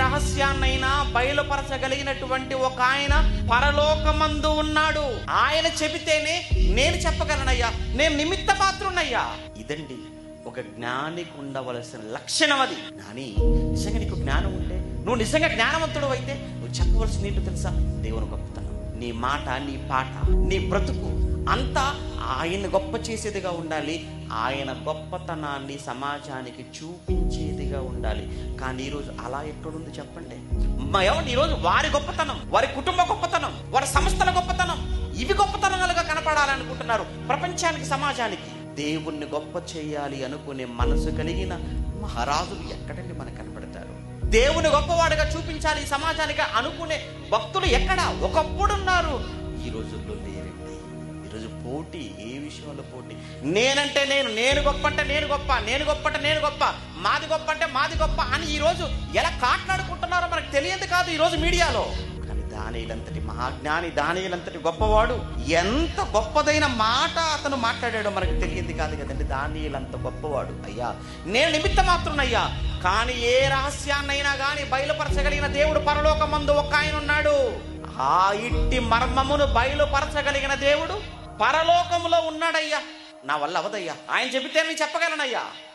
రహస్యాన్నైనా బయలుపరచగలిగినటువంటి ఒక ఆయన పరలోకమందు ఉన్నాడు. ఆయన చెబితేనే నేను చెప్పగలనయ్యా, నేను నిమిత్త మాత్రున్నయ్యా. ఇదండి ఒక జ్ఞానికి ఉండవలసిన లక్షణం. అది జ్ఞాని నిజంగా నీకు జ్ఞానం ఉంటే, నువ్వు నిజంగా జ్ఞానవంతుడు అయితే నువ్వు చెప్పవలసింది ఏంటో తెలుసా? దేవుని గొప్పతనం. నీ మాట, నీ పాట, నీ బ్రతుకు అంతా ఆయన గొప్ప చేసేదిగా ఉండాలి. ఆయన గొప్పతనాన్ని సమాజానికి చూపించేదిగా ఉండాలి. కానీ ఈరోజు అలా ఎక్కడుంది చెప్పండి? ఏమంటే ఈరోజు వారి గొప్పతనం, వారి కుటుంబ గొప్పతనం, వారి సంస్థల గొప్పతనం, ఇవి గొప్పతనాలుగా కనపడాలనుకుంటున్నారు ప్రపంచానికి, సమాజానికి. దేవుణ్ణి గొప్ప చేయాలి అనుకునే మనసు కలిగిన మహారాజులు ఎక్కడండి మనకు కనపడతారు? దేవుని గొప్పవాడుగా చూపించాలి సమాజానికి అనుకునే భక్తులు ఎక్కడ? ఒకప్పుడు ఉన్నారు, ఈ రోజుల్లో లేరండి. ఈరోజు పోటీ, ఏ విషయంలో పోటీ? నేనంటే నేను గొప్ప అంటే నేను గొప్ప, నేను గొప్ప అంటే నేను గొప్ప, మాది గొప్ప అంటే మాది గొప్ప అని ఈరోజు ఎలా కాట్లాడుకుంటున్నారో మనకు తెలియదు కాదు ఈరోజు మీడియాలో. కానీ దానియేలంతటి మహాజ్ఞాని, దానియేలంతటి గొప్పవాడు ఎంత గొప్పదైన మాట అతను మాట్లాడాడో మనకు తెలియదు కాదు కదండి. దానియేలంత గొప్పవాడు. అయ్యా నేను నిమిత్త మాత్రునయ్యా, కానీ ఏ రహస్యాన్నైనా కానీ బయలుపరచగలిగిన దేవుడు పరలోకమందు ఒక ఆయన ఉన్నాడు. ఆ ఇట్టి మర్మమును బయలుపరచగలిగిన దేవుడు పరలోకములో ఉన్నాడయ్యా. నా వల్ల అవదయ్యా, ఆయన చెబితే నేను చెప్పగలనయ్యా.